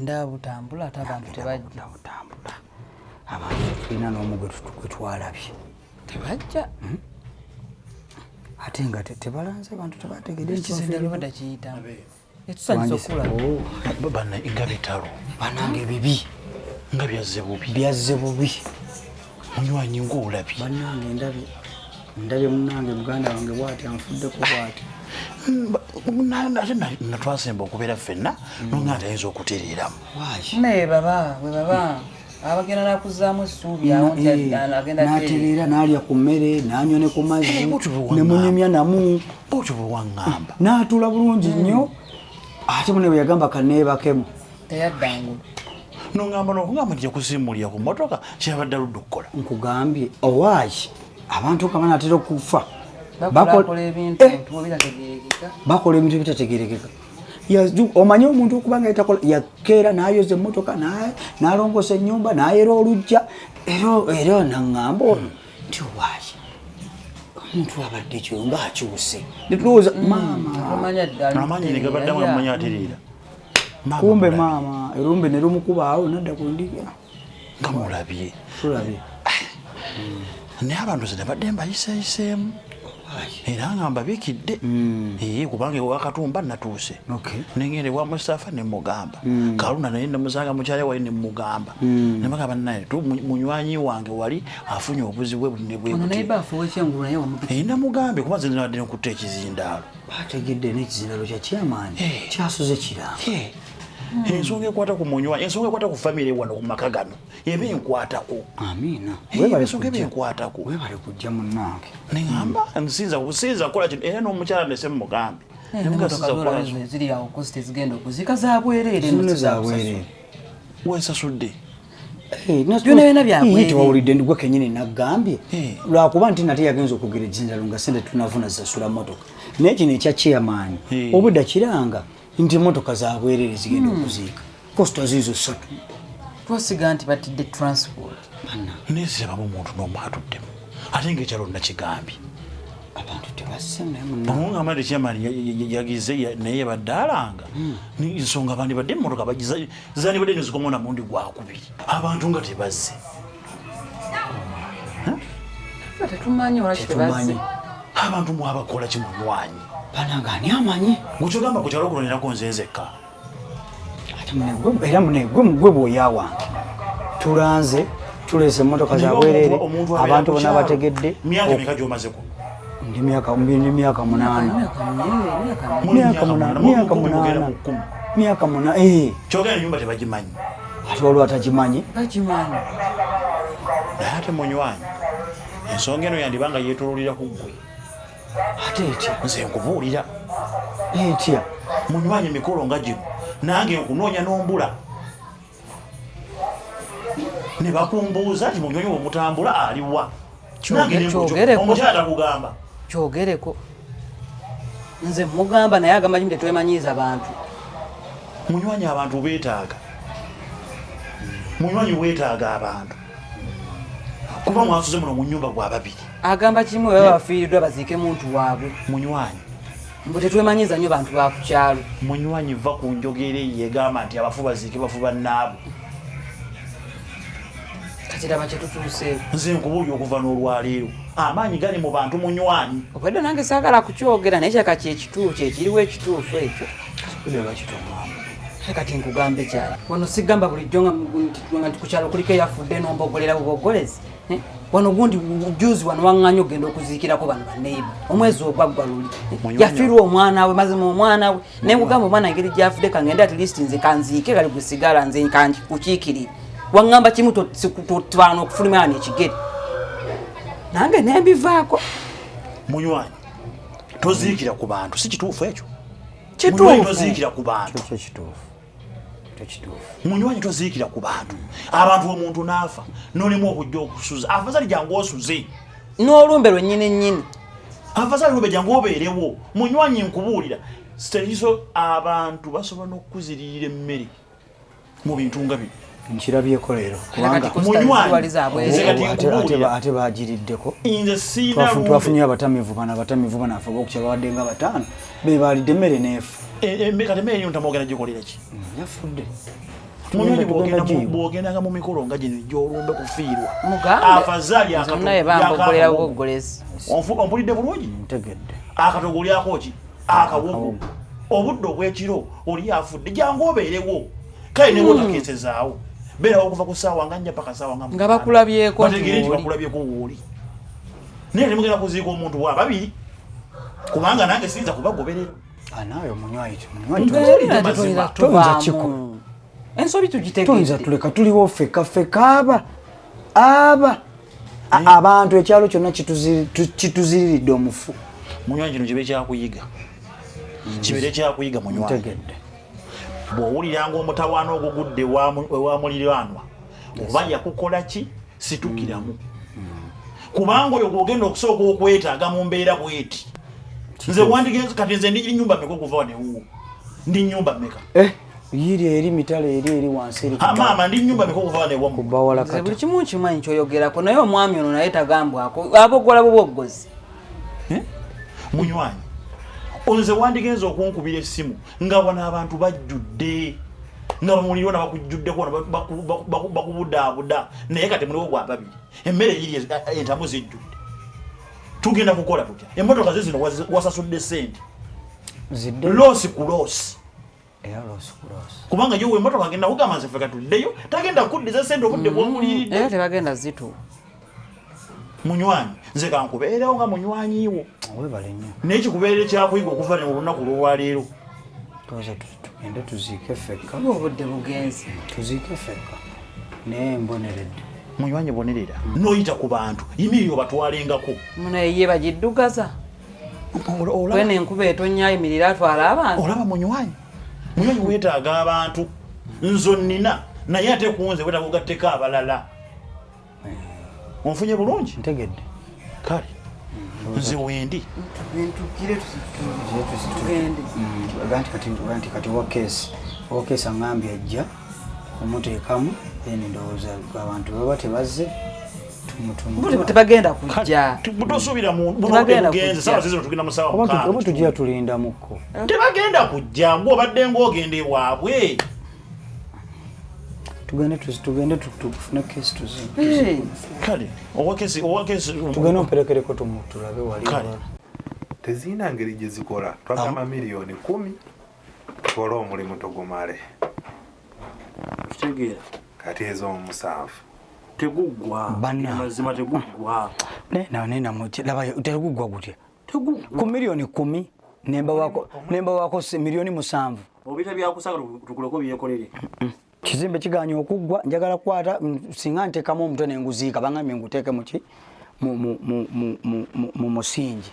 genda butambula ate abantu tebajja abantu tulina n'omugwe twalabye tebajja ate nga tebalanze abantu tebategedde ekizindalo badda kiyitamu etusanyisa okulaba bana nga bitalo banange bibi nga byazze bubi munywanyi ng'olabye banange ndabye munange muganda wange bw'ati anfuddeko bw'ati ate natwasemba okubeera ffenna nonga atayinza okutereeramu naye baba abagenda nakuzaamu essuubi awo agenda n'atereera n'alya ku mmere n'anywa ne ku mazzi ne munyumya namu bwotyo bwe waŋŋamba n'atuula bulungi nnyo ate mune bwe yagamba kaneebakemu teyaddangula nongamba nokugamba nti yakusiimulira ku mmotoka kyabadde aludde okukola nkugambye owaayi abantu kabana atera okufa bakola ebintu bitategerekeka omanyi omuntu okubanga yakeera n'ayoza emmotoka n'alongosa ennyumba n'ayera olujja era naŋŋamba ono nti owaayi omuntu abadde kyo ng'akyuse netulowooza amaanyi ne gabaddamu amumanyi atereera kumbe maama erumbe ne lumukuba awo nadda ku ndiga nga mulabye tulabye naye abantu zina badde mbayiseeyiseemu era nga mbabikidde kubanga ewakatumba natuuse nengende wa Mustafa ne mugamba Kaluna naye namusanga mukyala wali ne mugamba nemagamba naye munywanyi wange wali afunye obuzibu bwe namugambe kuba nze nabadde nokutta ekizindaalo bategedde n'ekizindaalo kya kyamaani kyasuze kiramba ensonga ekwata ku munywanyi ensonga ekwata ku famire wano ku maka gano eba enkwatako amiina ensonga eba enkwatako webale kujja munnange neŋamba nsinza kukola kino era n'omukyala nese mugambe ziri awo kosti zigenda okuzika zabwereere wensasudde tewawulidde ndigwe kenyini naggambye lwakuba nti nate yagenza okugera ekizindaalo nga sente tunafuna zisasula motoka naye kino ekya chairman obudda kiranga nti motoka zabwereere zigenda okuziika kosita ziizo 3 twasiga nti batidde transport nezirabamu omuntu n'omwatuddemu ate ngaekyalo nakigambye abantu tebasememu omungamba nti chairman yagize naye yabadde alanga ensonga abandi badde emmotoka zanibadde nezikomawo namundi gwakubiri abantu nga tebazze tetumanyi olwaki tebazze abantu mwabakola kimunywanyi bananga ani amanyi gukyogamba ku kyalo okulonerako nzenzekka era munegwe bwoya wange tulanze tuleese emmotoka zabwereere abantu bonna bategedde myaka meka gyomaze kuno ndi myaka 8 myaka 8 kyogera enyumba tebagimanyi ate waliwo atagimanyi naye ate munywanyi ensonga eno yandibanga yeetololera ku ggwe ate etya nze nkubuulira etya munywanyi emikolo nga gino nange nkunoonya n'ombula ne bakumbuuza nti munywanyi womutambula aliwa omukyala takugamba kyogereko nze mugamba naye agamba kimu tetwemanyiiza bantu munywanyi abantu beetaaga munywanyi weetaaga abantu kuba mwasuze muno mu nnyumba gwa babiri agamba kimu baba bafiiriddwa baziike muntu waabwe munywanyi mbu tetwemanyiiza nnyo bantu ba ku kyalo munywanyi va ku njogera eyo egamba nti abafu baziike bafu bannaabwe kakiraba kyetutuuseeko nze nkubuulya okuva n'olwaleero amaanyi gali mu bantu munywanyi obwedde nange saagala kukyogera naye kyaka kyekituufu kyekiriwo ekituufu ekyo kati nkugambe kyali wano sigamba bulijjo nga nti ku kyalo kuliko eyafudde n'ombogolera bubogolezi wano gundi juzi wano waŋŋanya ogenda okuziikirako bano baneiba omwezi ogwaggwa luli yafiirwa omwana we mazima omwana we naye nkugamba omwana engeri gyafudde kangende at least nze kanziike gali gusigala nze kukiikirira waŋŋamba kimu twaana okufulumana ekigere nange nembivaako munywanyi toziikira ku bantu si kituufu ekyo kituufu toziikira ku bantu kituufu munywanyi toziikira ku bantu abantu omuntu n'afa n'olimu okujja okusuza afazali jangu osuze n'olumbe lwennyini nnyini afazali lumbe jangu obeerewo munywanyi nkubuulira sitalizo abantu basobola n'okukuzirira emmere mu bintu nga bino nkirabyeko leero ate bagiriddeko twafunye abatamivu banafe bokukya babadde nga 5 be balidde emmere neefu kati emmere niyo ntamwogera gikolera ki yafudde Munyonyi bw'ogendanga mu mikolo nga gino gy'olumbe kufiirwa Mugambe. afazali Naye bambogolera bugogolezi. onfulidde bulungi ntegedde akatogo olyako ki akawogo obudde obw'ekiro oli afudde jangu obeerewo kale ne bwotakesezaawo beerawo okuva ku ssaawa nga nnya paka ssaawa Nga bakulabyeko bategere nti bakulabyeko wooli naye temugenda kuziika omuntu wa babiri kubanga nange siyinza kubagoberera naawe munywanyi Toyinza kiko. Ensobi tugitegedde. tuyinza tuleka tuliwo feka aba abantu ekyalo kyonna kituziriridde omufu munywanyi kino kibe kyakuyiga kibeere kyakuyiga munywanyi ntegedde bw'owuliranga omutawaana ogwo gudde ewa muliraanwa oba yakukola ki situkiramu kubanga oyo gwogenda okusooka okwetaaga mu mbeera bweti nze wandigenze kati nze ndi nnyumba meka okuva wanewuwo ndi nnyumba meka yiri eri mitale eri wansi eri maama ndi nnyumba meka okuva wanewa kubawala Nze kata buli kimu nkimanyi kyoyogerako naye omwami ono naye tagambwako abogola buboggozi. munywanyi nze wandigenze okunkubira essimu nga wano abantu bajjudde nga bamuliro na bakujjuddeko bakubudaabuda naye kati muliwo gwa babiri emmere yiri entamu zijjudde tugenda kukola tutya emmotoka ze zino wasasudde sente zidde loosi ku loosi era loosi ku loosi kubanga yo emmotoka agenda kugamba nze ffe katuddeyo tagenda kuddiza sente obudde bwomuliridde Era tebagenda zituuka. munywanyi nze kankubeerewo nga munywanyiwo webale nnyo naye kikubeerere kyakuyiga okuva ne olunaku lwolwaleero tuze tugende tuziike fekka Obudde bugenze. tuziike fekka naye mboneredde munywanyi bonerera noyita ku bantu yimirire obatwalengako Munaye ye bagiddugaza. Kwene enkuba etonnya yimirira atwala abantu. olaba munywanyi weetaaga abantu nzo nnina naye ate kunze wetaaga ogatteko abalala onfunye bulungi ntegedde kale nze wendi Entukire tugende. anti kati wakeesi aŋŋambye ajja omuteekamu eni ndowooza abantu baba tebazze Mbuti tebagenda kujja. butosuubira Tebagenda mugenze kujja. sawa zizino tugenda musawa oba tujja tulindamukko tebagenda kujja ng'obadde ng'ogende bwabwe tugende tufune keesi kale owakesi tugende omperekereko tulabe wali Kale. tezirina ngeri gye zikola twagamba miliyoni 10 tukole omulimu tugumale kitegeera kati ezo 7 teguggwa Bana. mazima teguggwa teguggwa gutya ku miliyoni 10 nemba wako miliyoni 7 obita byakusaka tukuleko byekolere kizimbe kiganya okuggwa njagala kukwata singa ntekamu omutwe nenguziika bangambye nguteeke muki mu musingi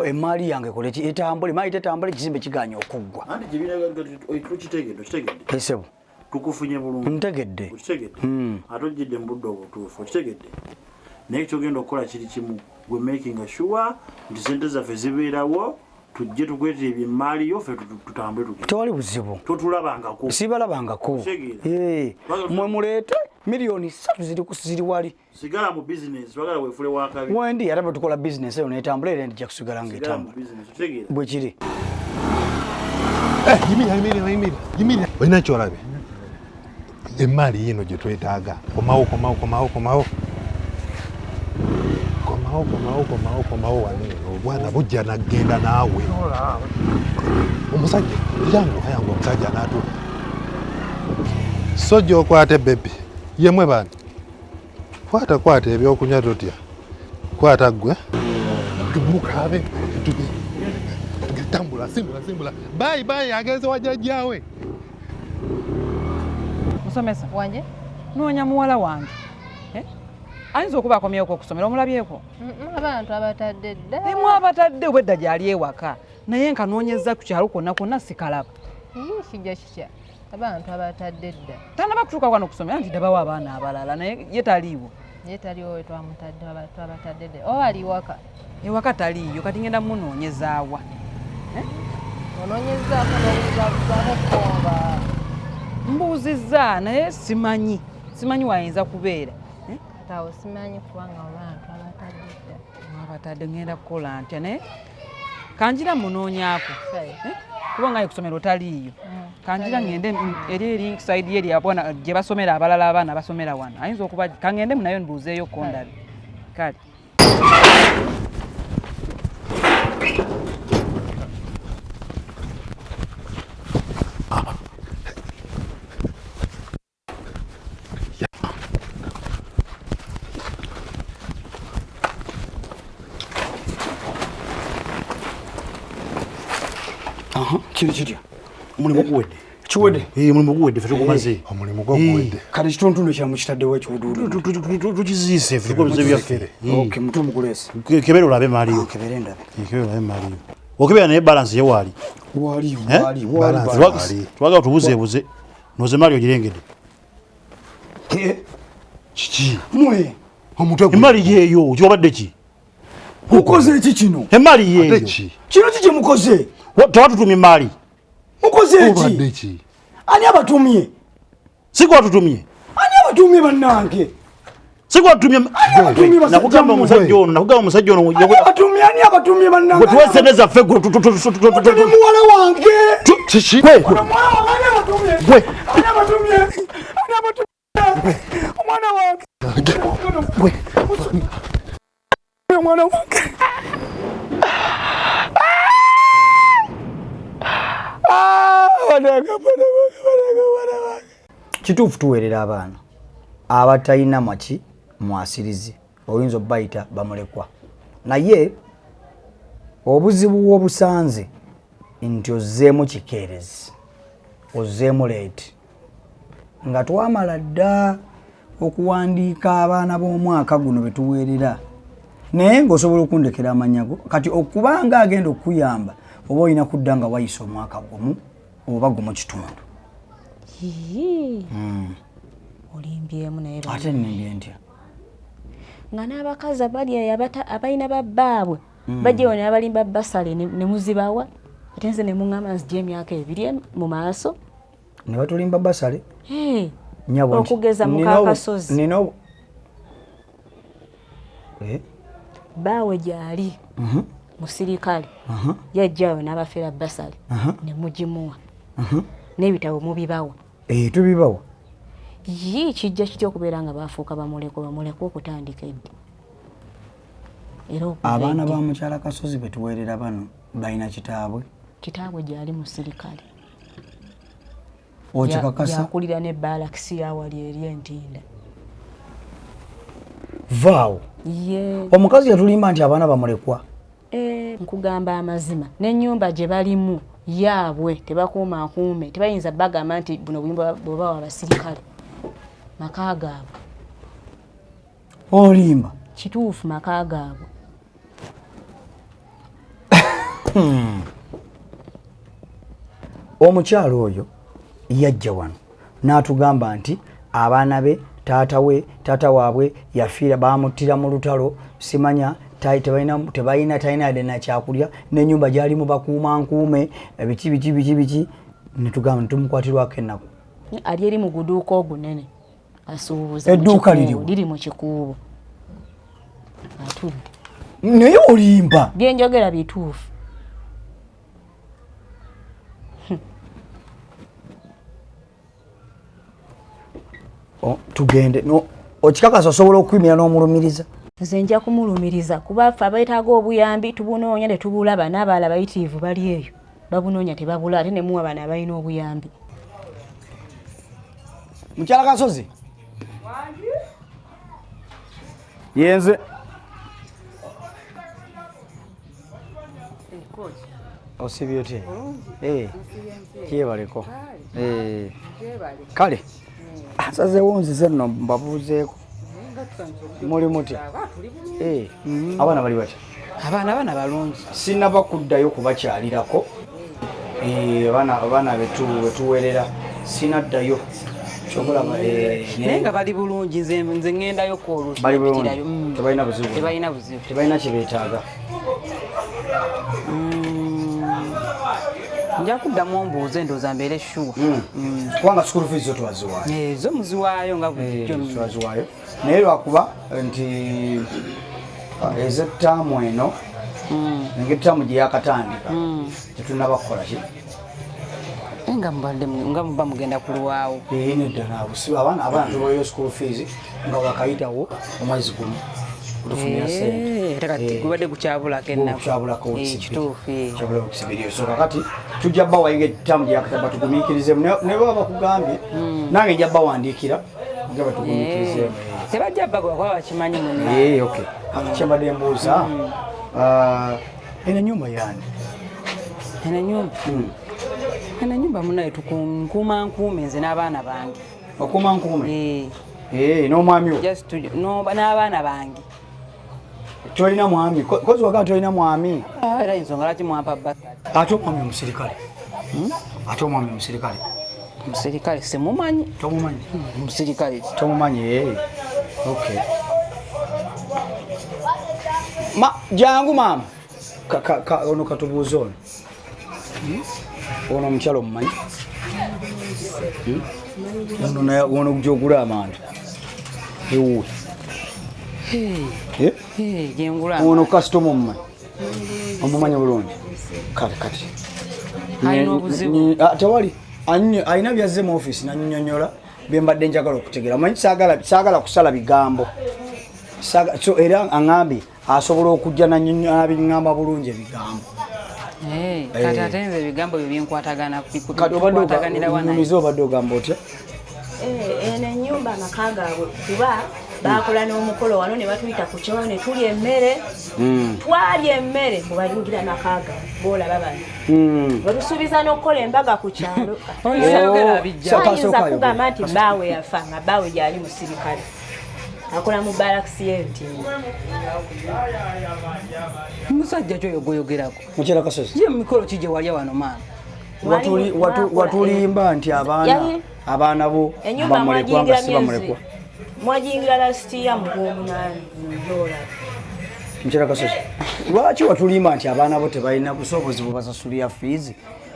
emaali yange koleki etambule maali tetambule kizimbe kiganya okuggwa anti gyebinakitegedde esebo tukufunye bulungi ntegedde okitegedde ate ojjidde mu budde obutuufu okitegedde naye kyogenda okukola kiri kimu gwe making sure nti sente zaffe zibeerawo tujje tukwetera ebyemaaliyo ffe tutambule tugende tewali buzibu totulabangako sibalabangako mwe muleete miliyoni 3 ziri wali sigala mu bizinesi twagala weefule wakabi wendi ate bwetukola bizinesi eyo netambula era ndijja kusigala ngaetambula bwe kiri olina kyolabe emaali yino gye twetaaga komawo waneeno obwana bujja nagenda naawe omusajja yangu omusajja naatu so gyokwate bebi yemwe bani kwata ebyokunywa totya kwata gwe tumukabe tambula simbula bayi agenze wajjajjaawe Musomesa wanje noonya muwala wange ayinza okuba akomyeko okusomera omulabyeko abantu abatadde dda emu abatadde obwedda gyali ewaka naye nkanoonyeza ku kyalo kwonna sikalaba kijja kikya abantu abatadde dda tanaba kutuuka wano okusomera nti dabawo abaana abalala naye ye taliiwo ye taliwo we twamutadde abantu abatadde dda oba ali waka ewaka taliiyo kati ngenda munoonyezaawa onoonyezaako n'obuzabuzaako konga mbuuzizza naye simanyi wayinza kubeera tawo simanyi kubanga abantu abatadde dda abatadde ngenda kukola ntya naye kanjira munoonyaako kubanga kusomero taliyo kanjira ngende eri side eri abona je basomera abalala abana basomera wana ayinza okuba kangende munayo nduzeyo kondabi kale kiri kirya mulimu guwedde kiwedde mulimu guwedde ffe tugumaze omulimu gwaguwedde kale kitundu kyamu kitaddewo ekiwuduulu tukiziise ffe tukoze byaffe okay mutu mukulese kebera olabe maaliyo kebere ndabe kebera olabe maaliyo okebera naye balance ye waali twaga tubuzeebuze noze maali ogirengedde kiki mwe emaali yeeyo kiwabadde ki mukoze eki kino emaali yeeyo kino kiki mukoze tewatutumye emaali mukoze eki ani abatumye sikwatutumye ani abatumye bannange sikwatutumye nakugamba omusajja ono ani abatumye bannange tuweseneza ffe muwala wange omwana wange omwana wange kituufu tuweerera abaana abatalina maki mwasirizi oyinza obayita bamulekwa naye obuzibu bw'obusanze nti ozzeemu kikeerezi ozzeemu leeti nga twamala dda okuwandiika abaana b'omwaka guno betuweerera naye ng'osobola okundekera amanyago kati okubanga agenda okuyamba oba olina kudda nga wayisa omwaka gumu oba gumu kitundu olimbyemu naye ate nnimbye ntya nga n'abakazi abali abalina babbaabwe bajjawo ne balimba basale ne muzibawa ate nze ne muŋŋamba nzija emyaka ebiri mu maaso ne batulimba basale okugeza mukakasozi baawe gyali musirikale yajjawo n'abafeera basale ne mugimuwa n'ebitabo mubibawa tubibawa kijja kitya okubeera nga bafuuka bamulekwa okutandika eddi era abaana ba mukyala Kasozi betuweerera bano balina kitaabwe gyali musirikale okikakasa yakulira ne balakisi yawali eri entinda vaawo omukazi yatulimba nti abaana bamulekwa nkugamba amazima n'ennyumba gye balimu yaabwe tebakuuma akuume tebayinza bagamba nti buno buyimba bwebawa abasirikale maka gaabwe olimba kituufu maka gaabwe omukyalo oyo yajja wano n'atugamba nti abaana be taata waabwe yafiira bamuttira mu lutalo simanya tebalina dena kyakulya n'ennyumba gyalimu bakuuma nkuume biki netugamba nitumukwatirwako ennaku ali eri mu guduuka ogunene asuubuza edduuka liri mu kikuubo atudde naye olimba byenjogera bituufu tugende okikakasa osobola okuyimira n'omulumiriza nze nja kumulumiriza kuba ffe abeetaaga obuyambi tubunoonya ne tubulaba n'abaala bayitiivu bali eyo babunoonya tebabula ate ne muwa bano abalina obuyambi mukyala Kasozi yenze osibye otya kyebaleko kale asazeewo nzize nno mbabuuzeeko muli mutya abaana bali batya abaana balungi sinaba kuddayo kubakyalirako abaana betuweerera sinaddayo kyokulaba naye nga bali bulungi nze ŋŋendayo koolusi bali bulungi tebalina buzibu tebalina kyebeetaaga nja kuddamu ombuuze ndowooza mbeere shuwa kubanga school fees zo twaziwaayo zo muziwaayo nga bulijjo twaziwaayo naye lwakuba nti ezettaamu eno ng'ettaamu gye yakatandika tetunaba kukola ki nga mba mugenda kulwawo. Nedda naawe si abaana tubayo school fees nga wakayitawo omwezi gumu kutufunira ssente. Kati gubadde gukyabulako ennaku. Kukyabulako kituufu. kyabula okisibiriyo so kakati tujja bba wayinga ettamu gyakataba tugumiikirizemu ne baba bakugambye nange njja bba wandiikira nga batugumiikirizemu. Tebajja bba kuba bakimanyi munne. Okay. Kyembadde mbuuza eno ennyumba yani eno nyumba eno nyumba munaye tukuuma nkuume nze n'abaana bange. okuuma nkuume n'omwami wo n'abaana bange. tolina mwami kozi wagaa tolina mwami Era ensonga lwaki mwampa basa. ate omwami omusirikale ate omwami omusirikale Omusirikale simumanyi. tomumanyi Omusirikale tomumanyi okay jangu maama ono katubuuza ono omukyalo omumanyi ono gyogula amanda ewuwe ono kasitoma omumanyi bulungi kati tewali alina byazze mu office nannyonnyola byembadde njagala okutegeera manyi saagala kusala bigambo so era aŋambye asobola okujja nabiŋŋamba bulungi ebigambo. Kati ate nze ebigambo byo byenkwatagana kunyumiza obadde ogamba otya? Eno ennyumba amaka gaabwe kuba bakola n'omukolo wano ne batuyita ku kyoto ne tulya emmere twalya emmere mubayingira amaka gaabwe boolaba bano balusuubiza n'okukola embaga ku kyalo. Ayinza kugamba nti bbaawe yafa nga bbaawe gyali musirikale akola mu barakisi y'entimba. Musajja kyo yogoyogerako mukyala Kasozi ye mikolo kije walya wano maama watulimba nti abaana bo bamulekwa nga si bamulekwa mwajingira lasitiya mu Gwomunaana njola. mukyala Kasozi lwaki watulimba nti abaana bo tebalina busobozi bubasasulira fees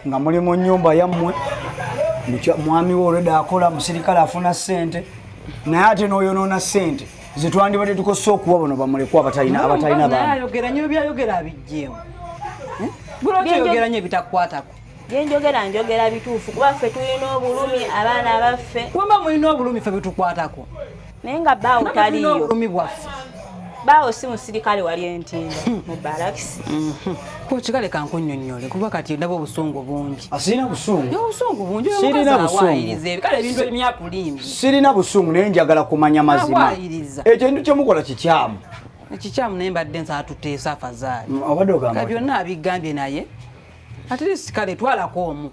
nga muli mu nnyumba yammwe mwami wo olwedde akola musirikale afuna ssente naye ate n'oyonoona ssente zetwandibadde tukosa okuba bano bamulekwa abatalina baana. Ayogera nnyo byayogera abijjeemu. Bulwaki oyogera nnyo ebitakukwatako? Njogera bituufu kuba ffe tulina obulumi abaana baffe. Wemba mulina obulumi ffe bitukwatako. Naye nga bbaawo taliyo. Obulumi bwaffe. Bbaawo si musirikale wali entimba mu barakisi. Kale kankunnyonnyole kuba kati ndaba obusungu bungi. Asirina busungu. Obusungu bungi. Sirina busungu. Kale ebintu ebimyakulimbi. Sirina busungu naye njagala kumanya mazima. Ekintu kyemukola kikyamu. Ekikyamu naye mbadde nsaatuteesa afazaali. Obadde ogamba. Byonna abigambye naye. Ate least kale twalako omu.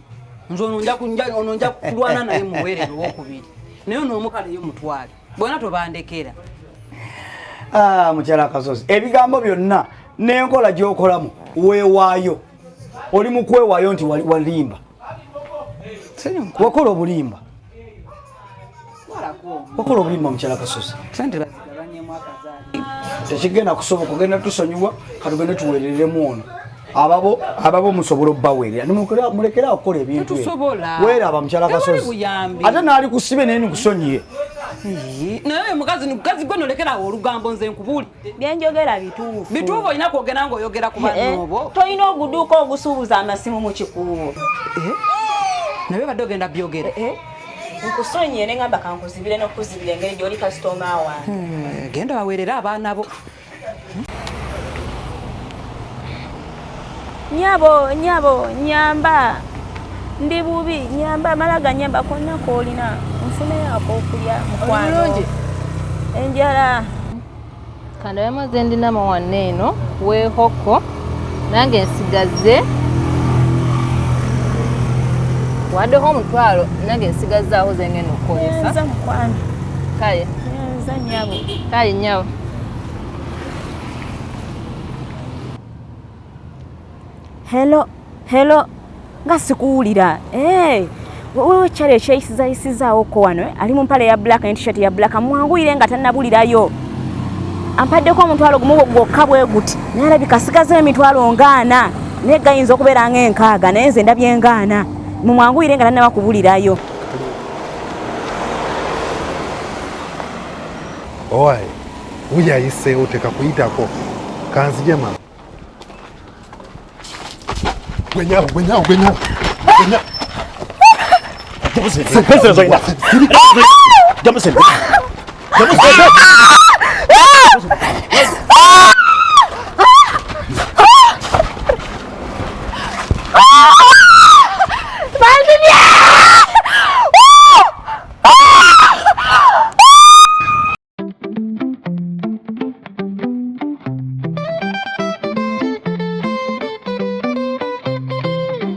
Nze ono nja kulwana naye muweerero w'okubiri. Naye n'omukale yo mutwale. Bwona tobandekera. Mukyala Kasozi ebigambo byonna n'enkola gy'okolamu weewaayo oli mu kwewaayo nti walimba wakola obulimba mukyala Kasozi tekigenda kusoboka ogenda tusonyiwa katugende tuweereremu ono ababo musobola obbaweerera mulekera okukola ebintu weeraba mukyala Kasozi ate naali kusibe naye nikusonyiye. Naye mukazi gwe nolekerawo olugambo nze nkubuulidde. Byenjogera bituufu. Bituufu olina kwogera ng'oyogera ku banoobo. Tolina oguduuka ogusuubuza amasimu mu kikuubo. Nabyo badde ogenda byogera. Nkusonyiye ne ngamba kankuzibire n'okuzibira engeri gy'oli kasitoma wange. Genda baweerera abaana bo. Nyabo, nyamba. Ndi bubi, nyamba malaga nyamba konna koolina. Nfuneyo akokulya mukwano. Enjala. Kanda yamaze ndina mawanne eno weehoko nange nsigaze waddeho omutwalo nange nsigazaawo zengenda okukozesa. Nza mukwano. Kale. Nza nyabo. Kale nyabo. Hello. Nga sikuwulira. Wewe kyale ekyeyisizayisizaawo ko wano ali mu mpale ya black ne t-shirt ya black mwanguyire nga tannabulirayo. Ampaddeko omutwalo gumu gwokka bwe guti naye alabika asigaze emitwalo ngaana naye gayinza okubeera ng'enkaaga naye nze ndabye ngaana mumwanguyire nga tannaba kubulirayo. Owaye uyayiseewo tekakuyitako kanzije mama. Gwenyawo. Jamusen.